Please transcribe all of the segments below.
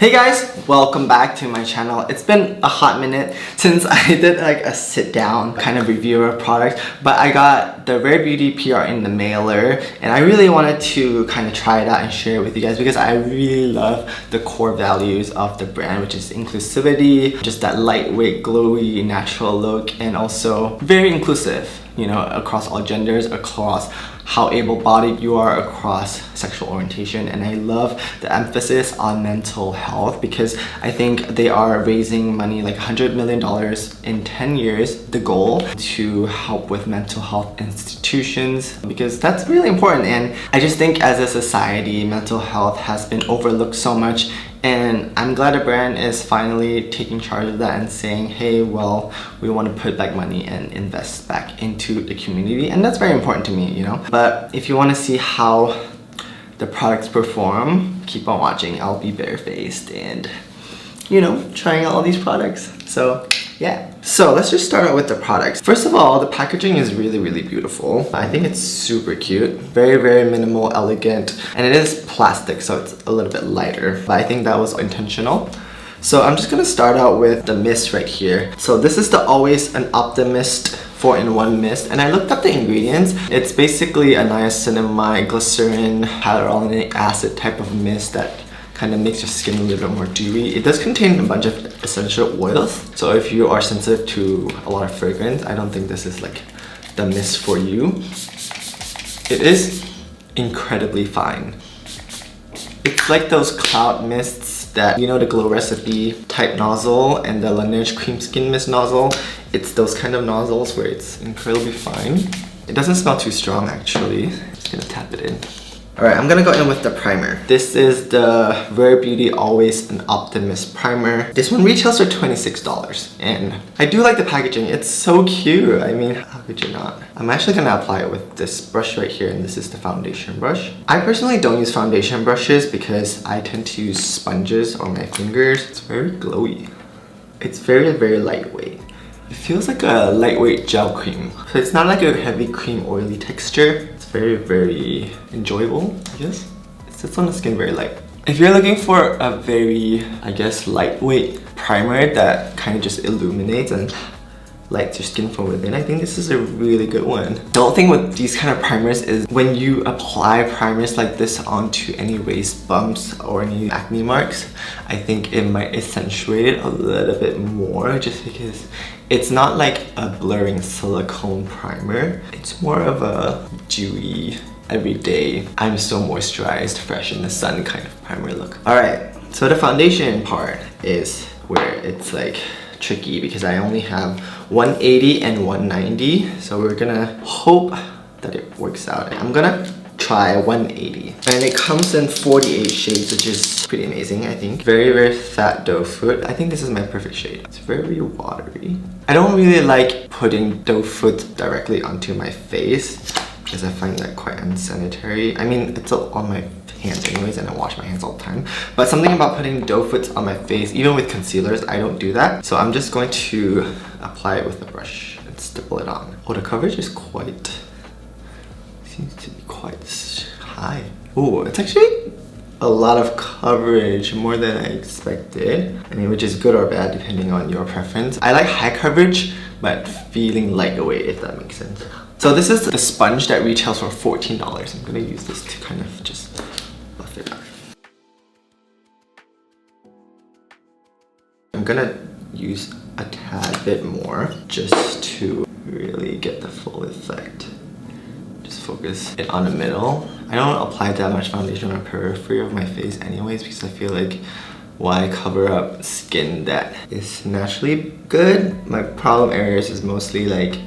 Hey guys, welcome back to my channel. It's been a hot minute since I did like a sit down kind of review of product, but I got the Rare Beauty PR in the mailer and I really wanted to kind of try it out and share it with you guys because I really love the core values of the brand, which is inclusivity, just that lightweight, glowy, natural look, and also very inclusive, you know, across all genders, across how able-bodied you are, across sexual orientation. And I love the emphasis on mental health because I think they are raising money like $100 million in 10 years, the goal to help with mental health institutions, because that's really important. And I just think as a society, mental health has been overlooked so much, and I'm glad a brand is finally taking charge of that and saying, hey, well, we want to put back money and invest back into the community. And that's very important to me, you know? But if you want to see how the products perform, keep on watching. I'll be barefaced and, you know, trying out all these products. So yeah. So let's just start out with the products. First of all, the packaging is really beautiful. I think it's super cute. Very minimal, elegant, and it is plastic, so it's a little bit lighter. But I think that was intentional. So I'm just gonna start out with the mist right here. So this is the Always an Optimist 4-in-1 mist, and I looked up the ingredients. It's basically a niacinamide, glycerin, hyaluronic acid type of mist that kind of makes your skin a little bit more dewy. It does contain a bunch of essential oils, so if you are sensitive to a lot of fragrance, I don't think this is like the mist for you. It is incredibly fine. It's like those cloud mists that, you know, the Glow Recipe type nozzle and the Laneige Cream Skin Mist nozzle. It's those kind of nozzles where it's incredibly fine. It doesn't smell too strong actually. I'm just gonna tap it in. Alright, I'm gonna go in with the primer. This is the Rare Beauty Always an Optimist primer. This one retails for $26 and I do like the packaging. It's so cute. I mean, how could you not? I'm actually gonna apply it with this brush right here, and this is the foundation brush. I personally don't use foundation brushes because I tend to use sponges on my fingers. It's very glowy. It's very lightweight. It feels like a lightweight gel cream. So it's not like a heavy cream oily texture. It's very enjoyable, I guess. It sits on the skin very light. If you're looking for a very, I guess, lightweight primer that kind of just illuminates and lights your skin from within, I think this is a really good one. The whole thing with these kind of primers is when you apply primers like this onto any raised bumps or any acne marks, I think it might accentuate it a little bit more just because it's not like a blurring silicone primer. It's more of a dewy, everyday, I'm so moisturized, fresh in the sun kind of primer look. Alright, so the foundation part is where it's like tricky because I only have 180 and 190, so we're gonna hope that it works out. I'm gonna try 180, and it comes in 48 shades, which is pretty amazing. I think very fat doe foot. I think this is my perfect shade. It's very watery. I don't really like putting doe foot directly onto my face because I find that quite unsanitary. I mean, it's on my hands anyways, and I wash my hands all the time, but something about putting doe foots on my face, even with concealers, I don't do that. So I'm just going to apply it with a brush and stipple it on. Oh, the coverage is seems to be quite high. Oh, it's actually a lot of coverage, more than I expected. I mean, which is good or bad depending on your preference. I like high coverage, but feeling lightweight, if that makes sense. So this is the sponge that retails for $14. I'm gonna use this to kind of just buff it up. I'm gonna use a tad bit more just to really get the full effect. Just focus it on the middle. I don't apply that much foundation on the periphery of my face anyways because I feel like why cover up skin that is naturally good? My problem areas is mostly like,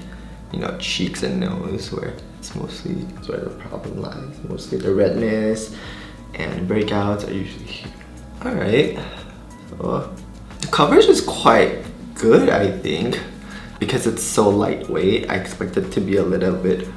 you know, cheeks and nose, where it's mostly where the problem lies. Mostly the redness and breakouts are usually here. Alright, so the coverage is quite good, I think, because it's so lightweight. I expect it to be a little bit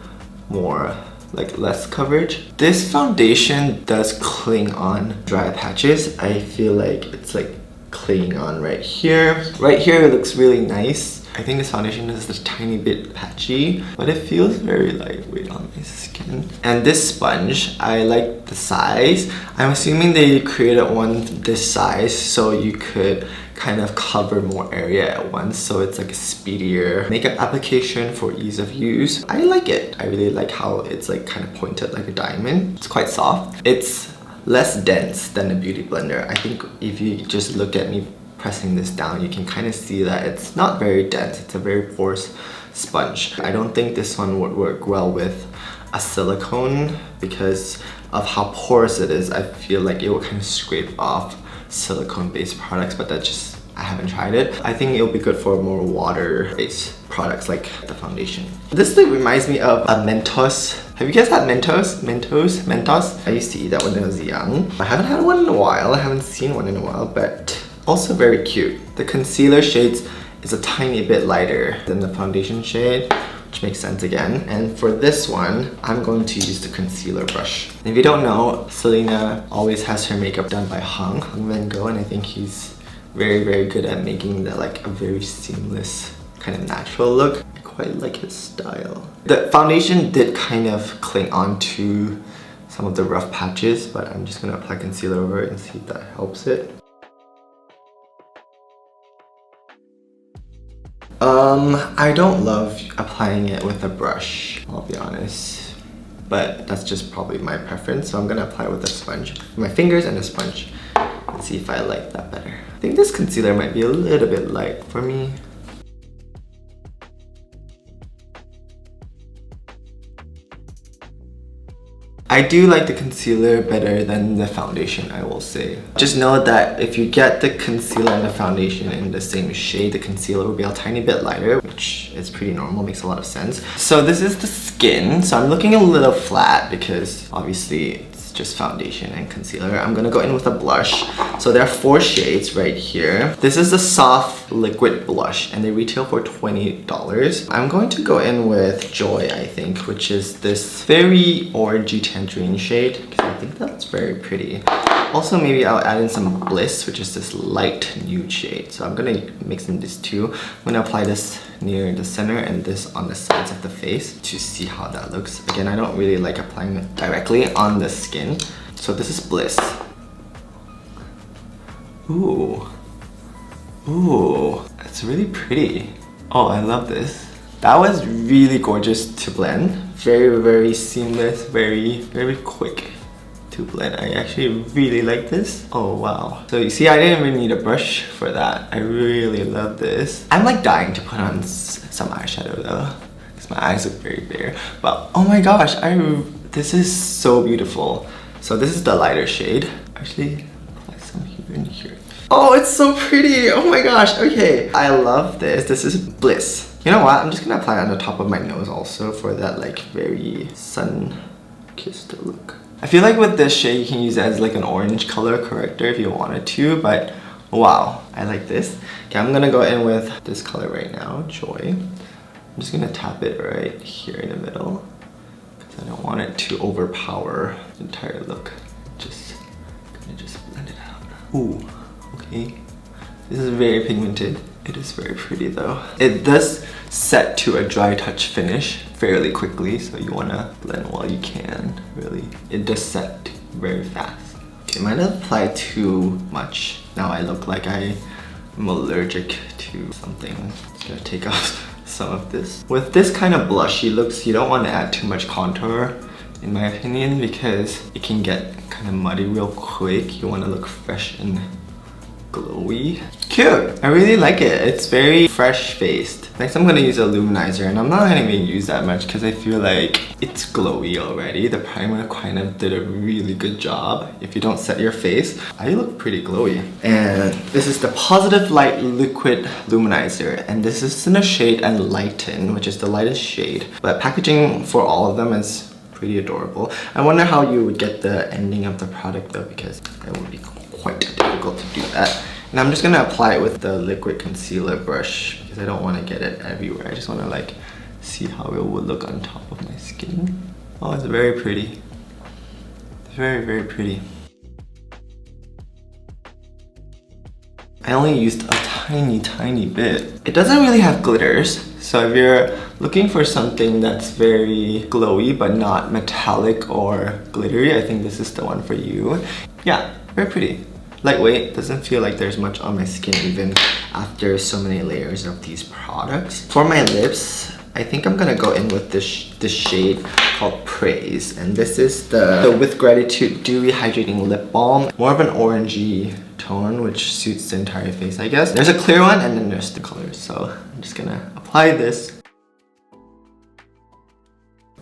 more, like less coverage. This foundation does cling on dry patches. I feel like it's like clinging on right here. Right here it looks really nice. I think this foundation is a tiny bit patchy, but it feels very lightweight on my skin. And this sponge, I like the size. I'm assuming they created one this size so you could kind of cover more area at once, so it's like a speedier makeup application for ease of use. I like it. I really like how it's like kind of pointed like a diamond. It's quite soft. It's less dense than a beauty blender. I think if you just look at me pressing this down, you can kind of see that it's not very dense. It's a very porous sponge. I don't think this one would work well with a silicone because of how porous it is. I feel like it will kind of scrape off silicone-based products, but that just, I haven't tried it. I think it'll be good for more water-based products like the foundation. This thing reminds me of a Mentos. Have you guys had Mentos? Mentos? I used to eat that when I was young. I haven't had one in a while. I haven't seen one in a while, but also very cute. The concealer shades is a tiny bit lighter than the foundation shade, which makes sense again. And for this one, I'm going to use the concealer brush. And if you don't know, Selena always has her makeup done by Hung Van Gogh, and I think he's very, very good at making that like a very seamless kind of natural look. I quite like his style. The foundation did kind of cling on to some of the rough patches, but I'm just gonna apply concealer over it and see if that helps it. I don't love applying it with a brush, I'll be honest. But that's just probably my preference, so I'm gonna apply it with a sponge. My fingers and a sponge. And see if I like that better. I think this concealer might be a little bit light for me. I do like the concealer better than the foundation, I will say. Just know that if you get the concealer and the foundation in the same shade, the concealer will be a tiny bit lighter, which is pretty normal, makes a lot of sense. So this is the skin. So I'm looking a little flat because obviously it's just foundation and concealer. I'm gonna go in with a blush. So there are 4 shades right here. This is a soft liquid blush and they retail for $20. I'm going to go in with Joy, I think, which is this very orangey tangerine shade because I think that's very pretty. Also, maybe I'll add in some Bliss, which is this light nude shade. So I'm gonna mix in these two. I'm gonna apply this near the center and this on the sides of the face to see how that looks. Again, I don't really like applying it directly on the skin. So this is Bliss. Ooh. Ooh, it's really pretty. Oh, I love this. That was really gorgeous to blend. Very, very seamless, very, very quick to blend. I actually really like this. Oh, wow. So you see, I didn't even need a brush for that. I really love this. I'm like dying to put on some eyeshadow though, because my eyes look very bare. But oh my gosh, this is so beautiful. So this is the lighter shade. Actually, apply some here and here. Oh, it's so pretty. Oh my gosh. Okay, I love this. This is Bliss. You know what? I'm just gonna apply it on the top of my nose also for that like very sun-kissed look. I feel like with this shade you can use it as like an orange color corrector if you wanted to, but wow, I like this. Okay, I'm gonna go in with this color right now, Joy. I'm just gonna tap it right here in the middle because I don't want it to overpower the entire look. Gonna just blend it out. Ooh. Okay, this is very pigmented. It is very pretty though. It does set to a dry touch finish fairly quickly, so you want to blend while you can, really. It does set very fast. Okay, I might have applied too much. Now I look like I'm allergic to something. I'm just gonna take off some of this. With this kind of blushy looks, you don't want to add too much contour, in my opinion, because it can get kind of muddy real quick. You want to look fresh and glowy. Cute! I really like it. It's very fresh faced. Next I'm gonna use a luminizer, and I'm not gonna even use that much because I feel like it's glowy already. The primer kind of did a really good job. If you don't set your face, I look pretty glowy. And this is the Positive Light Liquid Luminizer, and this is in the shade Enlighten, which is the lightest shade. But packaging for all of them is pretty adorable. I wonder how you would get the ending of the product though, because it would be quite difficult to do that. And I'm just gonna apply it with the liquid concealer brush because I don't want to get it everywhere. I just want to like see how it would look on top of my skin. Oh, it's very pretty. It's very, very pretty. I only used a tiny bit. It doesn't really have glitters, so if you're looking for something that's very glowy but not metallic or glittery, I think this is the one for you. Yeah, very pretty. Lightweight, doesn't feel like there's much on my skin even after so many layers of these products. For my lips, I think I'm gonna go in with this shade called Praise, and this is the With Gratitude Dewy Hydrating Lip Balm. More of an orangey tone, which suits the entire face, I guess. There's a clear one and then there's the colors, so I'm just gonna apply this.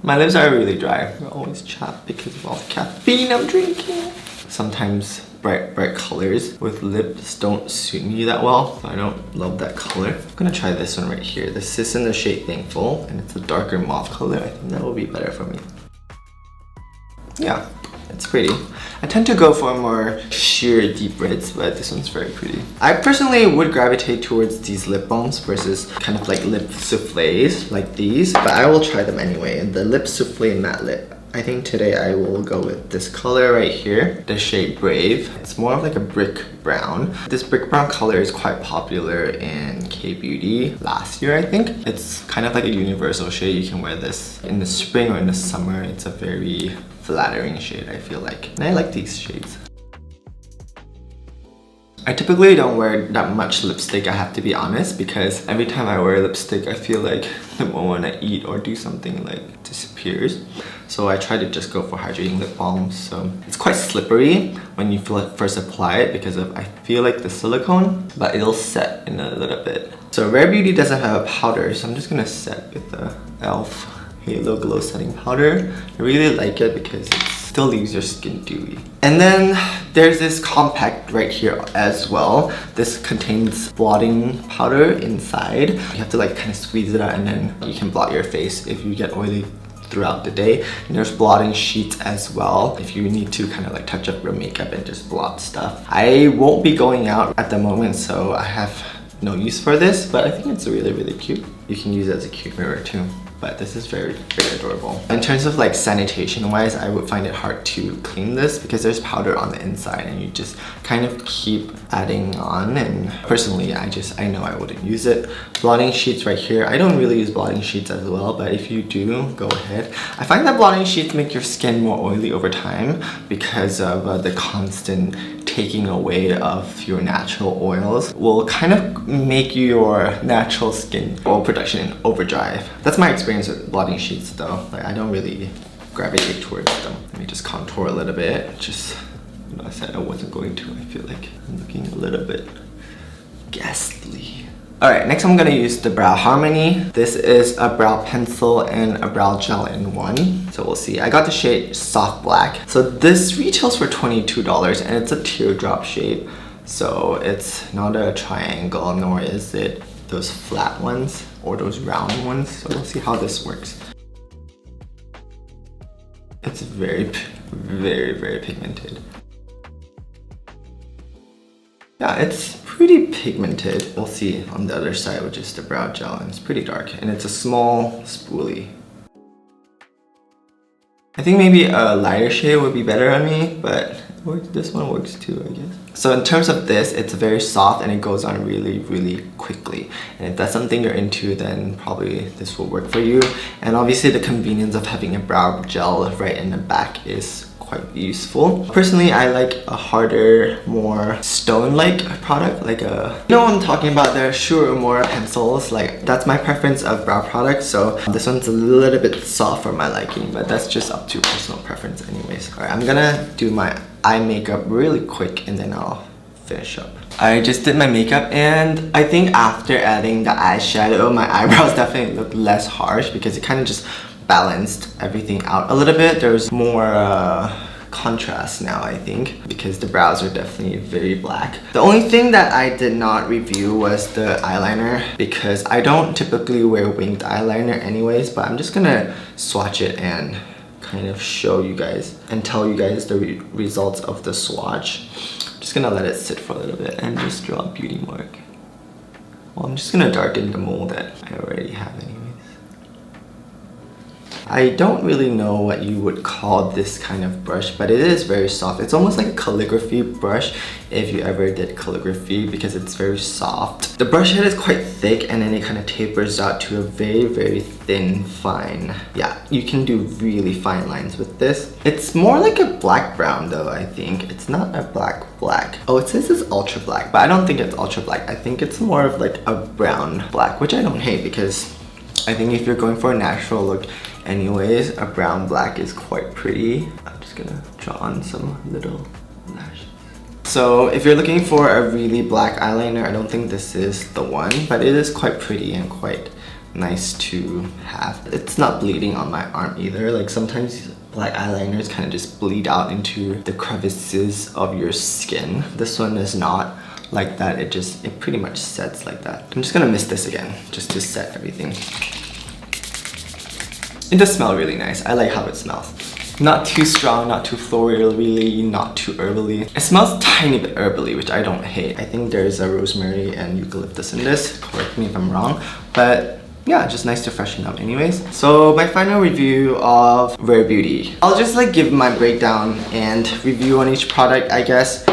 My lips are really dry. They're always chapped because of all the caffeine I'm drinking. Sometimes bright colors with lips don't suit me that well, so I don't love that color. I'm gonna try this one right here. This is in the shade Thankful, and it's a darker mauve color. I think that will be better for me. Yeah, it's pretty. I tend to go for more sheer deep reds, but this one's very pretty. I personally would gravitate towards these lip balms versus kind of like lip souffles like these, but I will try them anyway. And the lip souffle matte lip, I think today I will go with this color right here, the shade Brave. It's more of like a brick brown. This brick brown color is quite popular in K-beauty last year, I think. It's kind of like a universal shade. You can wear this in the spring or in the summer. It's a very flattering shade, I feel like. And I like these shades. I typically don't wear that much lipstick, I have to be honest, because every time I wear lipstick, I feel like the moment I eat or do something like disappears. So I try to just go for hydrating lip balms. So it's quite slippery when you first apply it because of, I feel like the silicone, but it'll set in a little bit. So Rare Beauty doesn't have a powder, so I'm just gonna set with the e.l.f. Halo Glow Setting Powder. I really like it because it still leaves your skin dewy. And then there's this compact right here as well. This contains blotting powder inside. You have to like kind of squeeze it out and then you can blot your face if you get oily throughout the day. And there's blotting sheets as well if you need to kind of like touch up your makeup and just blot stuff. I won't be going out at the moment, so I have no use for this, but I think it's really cute. You can use it as a cute mirror too. But this is very adorable. In terms of like sanitation wise, I would find it hard to clean this because there's powder on the inside and you just kind of keep adding on, and personally I know I wouldn't use it. Blotting sheets right here. I don't really use blotting sheets as well, but if you do, go ahead. I find that blotting sheets make your skin more oily over time because of the constant taking away of your natural oils will kind of make your natural skin oil production in overdrive. That's my experience with blotting sheets though. Like, I don't really gravitate towards them. Let me just contour a little bit. Just, you know, I said I wasn't going to. I feel like I'm looking a little bit ghastly. Alright, next I'm gonna use the Brow Harmony. This is a brow pencil and a brow gel in one. So we'll see. I got the shade Soft Black. So this retails for $22 and it's a teardrop shape. So it's not a triangle, nor is it those flat ones or those round ones. So we'll see how this works. It's very pigmented. Yeah, it's pretty pigmented. We'll see on the other side, which is the brow gel, and it's pretty dark, and it's a small spoolie. I think maybe a lighter shade would be better on me, but this one works too, I guess. So in terms of this, it's very soft and it goes on really quickly. And if that's something you're into, then probably this will work for you. And obviously the convenience of having a brow gel right in the back is quite useful. Personally, I like a harder, more stone-like product, like a, you know what I'm talking about, the Sure More pencils. Like, that's my preference of brow products, so this one's a little bit soft for my liking, but that's just up to personal preference anyways. Alright, I'm gonna do my eye makeup really quick and then I'll finish up. I just did my makeup and I think after adding the eyeshadow, my eyebrows definitely look less harsh because it kind of just balanced everything out a little bit. There's more contrast now, I think, because the brows are definitely very black. The only thing that I did not review was the eyeliner because I don't typically wear winged eyeliner anyways, but I'm just gonna swatch it and kind of show you guys and tell you guys the results of the swatch. I'm just gonna let it sit for a little bit and just draw a beauty mark. Well, I'm just gonna darken the mole that I already have anyways. I don't really know what you would call this kind of brush, but it is very soft. It's almost like a calligraphy brush if you ever did calligraphy, because it's very soft. The brush head is quite thick and then it kind of tapers out to a very thin fine. Yeah, you can do really fine lines with this. It's more like a black brown though, I think. It's not a black. Oh, it says it's ultra black, but I don't think it's ultra black. I think it's more of like a brown black, which I don't hate because I think if you're going for a natural look anyways, a brown black is quite pretty. I'm just gonna draw on some little lashes. So if you're looking for a really black eyeliner, I don't think this is the one, but it is quite pretty and quite nice to have. It's not bleeding on my arm either. Like sometimes black eyeliners kind of just bleed out into the crevices of your skin. This one is not like that. It pretty much sets like that. I'm just gonna mist this again just to set everything. It does smell really nice. I like how it smells. Not too strong, not too florally, not too herbally. It smells a tiny bit herbally, which I don't hate. I think there's a rosemary and eucalyptus in this. Correct me if I'm wrong, but yeah, just nice to freshen up anyways. So my final review of Rare Beauty. I'll just like give my breakdown and review on each product, I guess.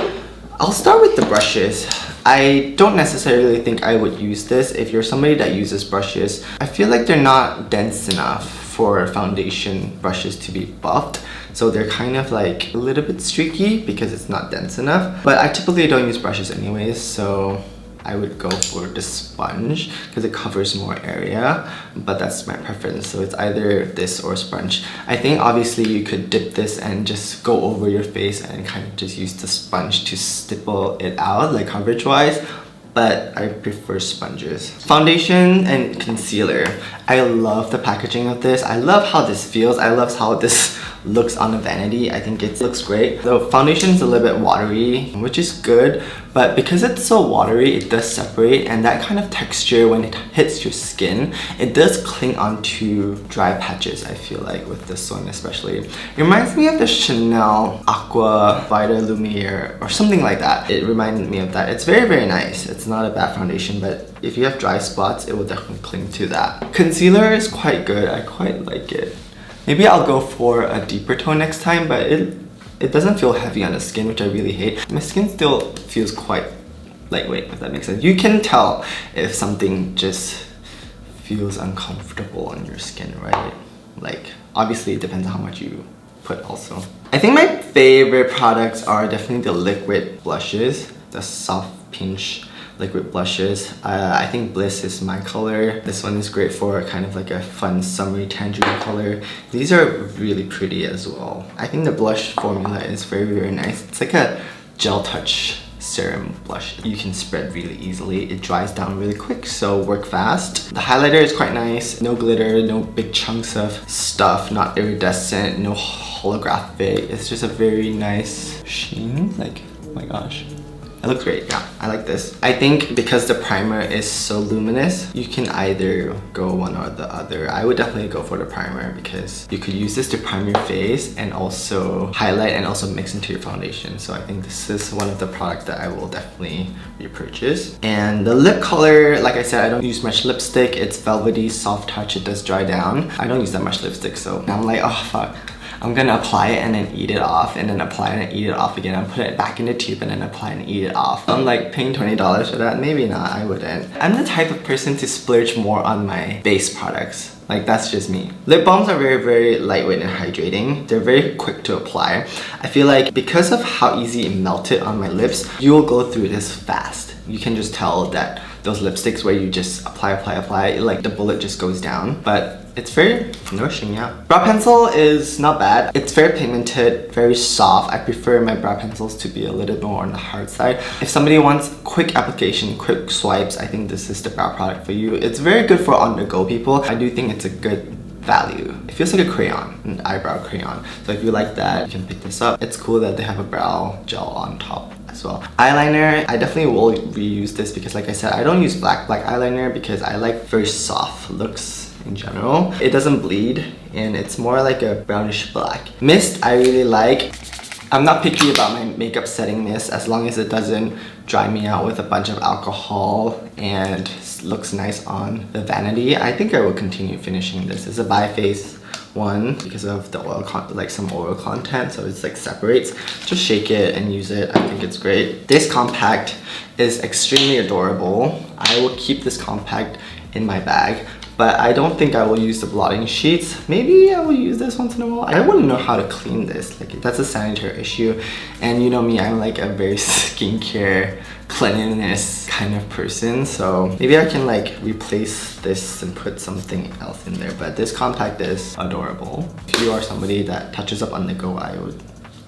I'll start with the brushes. I don't necessarily think I would use this. If you're somebody that uses brushes, I feel like they're not dense enough for foundation brushes to be buffed. So they're kind of like a little bit streaky because it's not dense enough. But I typically don't use brushes anyways, so I would go for the sponge because it covers more area, but that's my preference. So it's either this or sponge. I think obviously you could dip this and just go over your face and kind of just use the sponge to stipple it out, like coverage wise, but I prefer sponges. Foundation and concealer. I love the packaging of this. I love how this feels. I love how this looks on a vanity. I think it looks great. The foundation is a little bit watery, which is good, but because it's so watery, it does separate, and that kind of texture when it hits your skin, it does cling onto dry patches, I feel like, with this one especially. It reminds me of the Chanel Aqua Vita Lumiere or something like that. It reminded me of that. It's very nice. It's not a bad foundation, but if you have dry spots, it will definitely cling to that. Concealer is quite good. I quite like it. Maybe I'll go for a deeper tone next time, but it doesn't feel heavy on the skin, which I really hate. My skin still feels quite lightweight, if that makes sense. You can tell if something just feels uncomfortable on your skin, right? Like, obviously it depends on how much you put also. I think my favorite products are definitely the liquid blushes, the soft pinch liquid blushes. I think Bliss is my color. This one is great for kind of like a fun summery tangerine color. These are really pretty as well. I think the blush formula is very nice. It's like a gel touch serum blush. You can spread really easily. It dries down really quick, so work fast. The highlighter is quite nice. No glitter, no big chunks of stuff, not iridescent, no holographic. It's just a very nice sheen. Like, oh my gosh. It looks great, yeah, I like this. I think because the primer is so luminous, you can either go one or the other. I would definitely go for the primer because you could use this to prime your face and also highlight and also mix into your foundation. So I think this is one of the products that I will definitely repurchase. And the lip color, like I said, I don't use much lipstick. It's velvety, soft touch, it does dry down. I don't use that much lipstick, so I'm like, oh fuck. I'm gonna apply it and then eat it off, and then apply it and eat it off again. I'll put it back in the tube and then apply and eat it off. I'm like paying $20 for that? Maybe not, I wouldn't. I'm the type of person to splurge more on my base products. Like, that's just me. Lip balms are very lightweight and hydrating. They're very quick to apply. I feel like because of how easy it melted on my lips, you'll go through this fast. You can just tell that those lipsticks where you just apply, like the bullet just goes down. But it's very nourishing, yeah. Brow pencil is not bad. It's very pigmented, very soft. I prefer my brow pencils to be a little more on the hard side. If somebody wants quick application, quick swipes, I think this is the brow product for you. It's very good for on-the-go people. I do think it's a good value. It feels like a crayon, an eyebrow crayon. So if you like that, you can pick this up. It's cool that they have a brow gel on top as well. Eyeliner, I definitely will reuse this because like I said, I don't use black eyeliner because I like very soft looks in general. It doesn't bleed and it's more like a brownish black. Mist, I really like. I'm not picky about my makeup setting mist as long as it doesn't dry me out with a bunch of alcohol and looks nice on the vanity. I think I will continue finishing this. It's a biface one because of the oil some oil content, so it's like separates. Just shake it and use it. I think it's great. This compact is extremely adorable. I will keep this compact in my bag, but I don't think I will use the blotting sheets. Maybe I will use this once in a while. I wouldn't know how to clean this. Like, that's a sanitary issue, and you know me, I'm like a very skincare cleanliness kind of person, so maybe I can like replace this and put something else in there. But this compact is adorable. If you are somebody that touches up on the go, I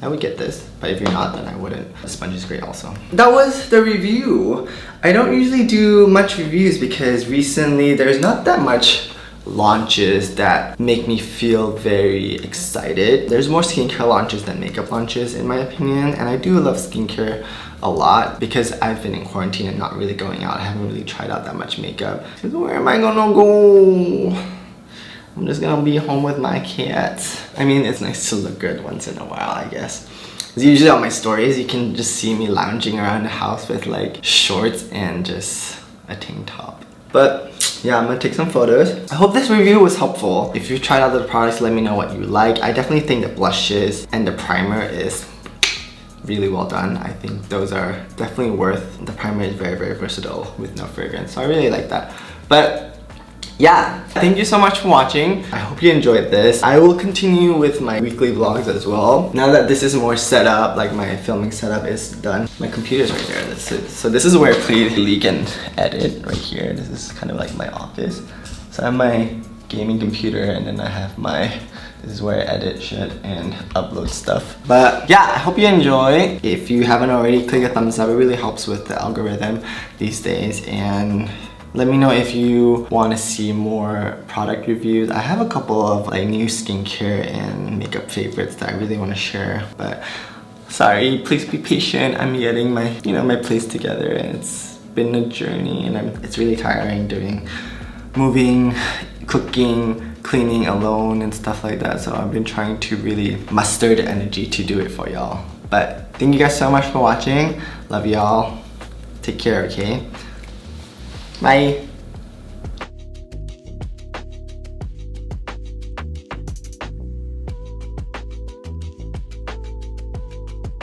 would get this, but if you're not, then I wouldn't. The sponge is great also. That was the review. I don't usually do much reviews because recently there's not that much launches that make me feel very excited. There's more skincare launches than makeup launches in my opinion, and I do love skincare a lot because I've been in quarantine and not really going out. I haven't really tried out that much makeup. Where am I gonna go? I'm just gonna be home with my cats. I mean, it's nice to look good once in a while, I guess. Usually on my stories, you can just see me lounging around the house with like shorts and just a tank top. But yeah, I'm gonna take some photos. I hope this review was helpful. If you tried out the products, let me know what you like. I definitely think the blushes and the primer is really well done. I think those are definitely worth. The primer is very, very versatile with no fragrance, so I really like that. But yeah, thank you so much for watching. I hope you enjoyed this. I will continue with my weekly vlogs as well. Now that this is more set up, like my filming setup is done, my computer's right there. So this is where I play, leak, and edit right here. This is kind of like my office. So I have my gaming computer, and then I have this is where I edit shit and upload stuff. But yeah, I hope you enjoy. If you haven't already, click a thumbs up. It really helps with the algorithm these days. And let me know if you want to see more product reviews. I have a couple of like new skincare and makeup favorites that I really want to share. But sorry, please be patient. I'm getting my my place together, and it's been a journey, and it's really tiring doing moving, cooking, cleaning alone and stuff like that. So I've been trying to really muster the energy to do it for y'all. But thank you guys so much for watching. Love y'all. Take care, okay? Bye.